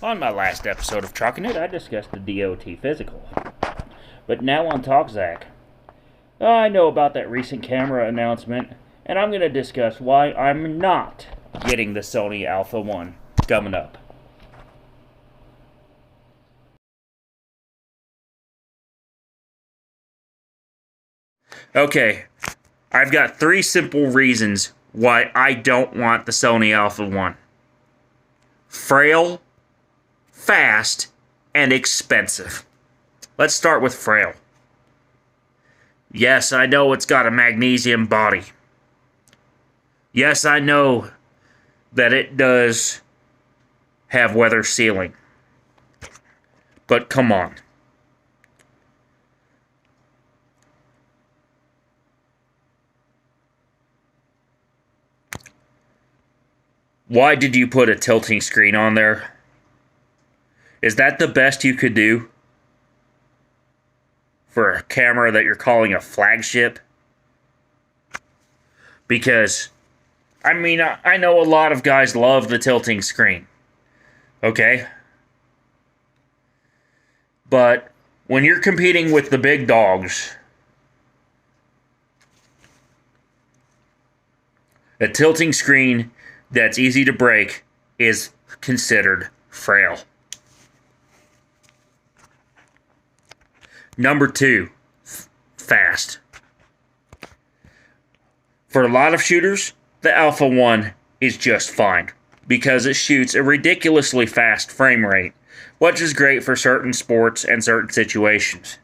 On my last episode of Trucking It, I discussed the DOT physical. But now on TalkZach, I know about that recent camera announcement, and I'm going to discuss why I'm not getting the Sony Alpha1 coming up. Okay, I've got 3 simple reasons why I don't want the Sony Alpha1. Frail, fast, and expensive. Let's start with frail. Yes, I know it's got a magnesium body. Yes, I know that it does have weather sealing. But come on. Why did you put a tilting screen on there? Is that the best you could do for a camera that you're calling a flagship? Because, I mean, I know a lot of guys love the tilting screen. Okay? But when you're competing with the big dogs, a tilting screen that's easy to break is considered frail. Number 2, fast. For a lot of shooters, the Alpha1 is just fine because it shoots a ridiculously fast frame rate, which is great for certain sports and certain situations.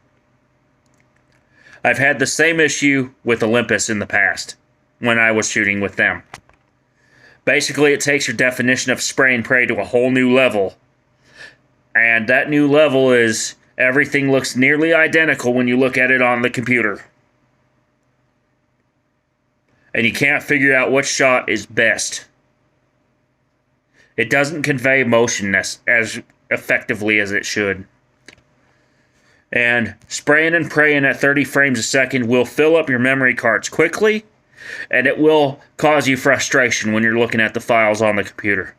I've had the same issue with Olympus in the past when I was shooting with them. Basically, it takes your definition of spray and pray to a whole new level. And that new level is everything looks nearly identical when you look at it on the computer. And you can't figure out which shot is best. It doesn't convey motion as effectively as it should. And spraying and praying at 30 frames a second will fill up your memory cards quickly, and it will cause you frustration when you're looking at the files on the computer.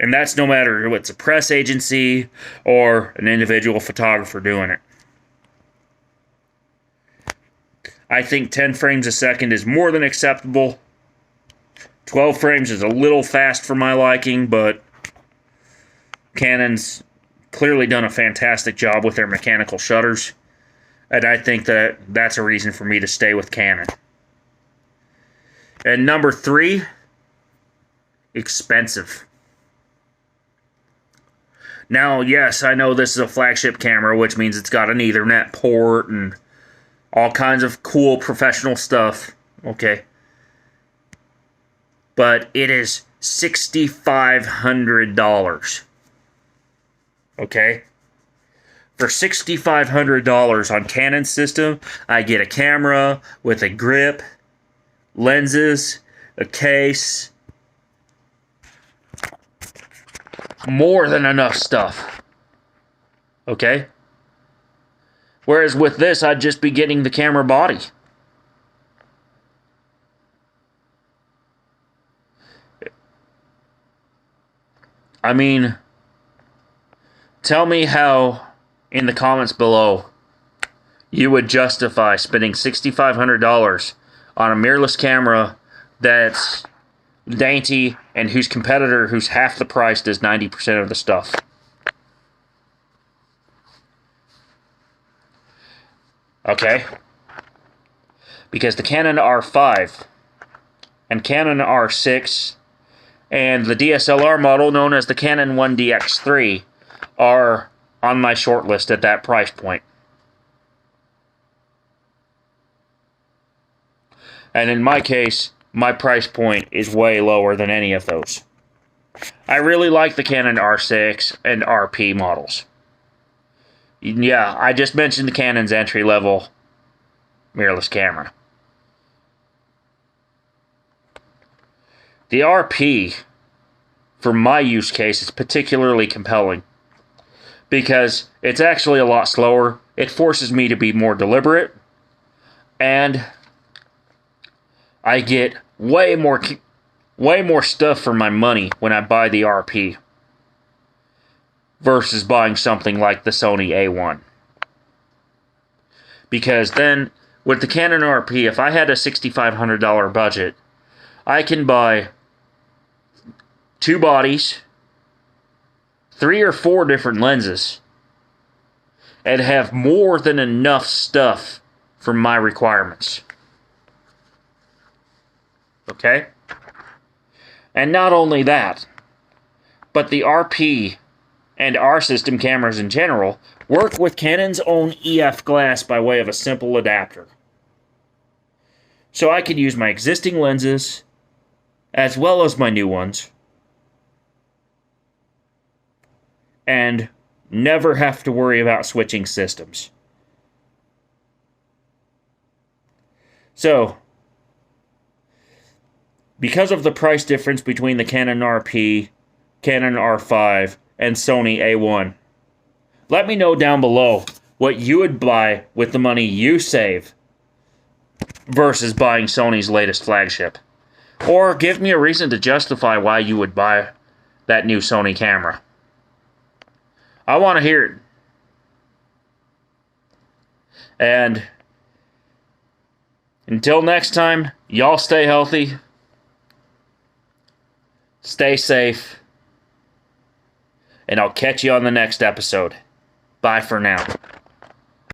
And that's no matter if it's a press agency or an individual photographer doing it. I think 10 frames a second is more than acceptable. 12 frames is a little fast for my liking, but Canon's clearly done a fantastic job with their mechanical shutters. And I think that that's a reason for me to stay with Canon. And number 3, expensive. Now, yes, I know this is a flagship camera, which means it's got an Ethernet port and all kinds of cool professional stuff. Okay. But it is $6,500. Okay? For $6,500 on Canon system, I get a camera with a grip, lenses, a case, more than enough stuff. Okay? Whereas with this, I'd just be getting the camera body. I mean, tell me how, in the comments below, you would justify spending $6,500 on a mirrorless camera that's dainty and whose competitor, who's half the price, does 90% of the stuff. Okay? Because the Canon R5 and Canon R6 and the DSLR model known as the Canon 1DX3 are on my short list at that price point. And in my case, my price point is way lower than any of those. I really like the Canon R6 and RP models. Yeah, I just mentioned the Canon's entry-level mirrorless camera. The RP, for my use case, is particularly compelling because it's actually a lot slower. It forces me to be more deliberate, and I get way more stuff for my money when I buy the RP. versus buying something like the Sony A1. Because then, with the Canon RP, if I had a $6,500 budget, I can buy 2 bodies, 3 or 4 different lenses, and have more than enough stuff for my requirements. Okay? And not only that, but the RP and R system cameras in general work with Canon's own EF glass by way of a simple adapter. So I could use my existing lenses as well as my new ones and never have to worry about switching systems. So, because of the price difference between the Canon RP, Canon R5, and Sony A1, let me know down below what you would buy with the money you save versus buying Sony's latest flagship. Or give me a reason to justify why you would buy that new Sony camera. I want to hear it. And until next time, y'all stay healthy, stay safe, and I'll catch you on the next episode. Bye for now.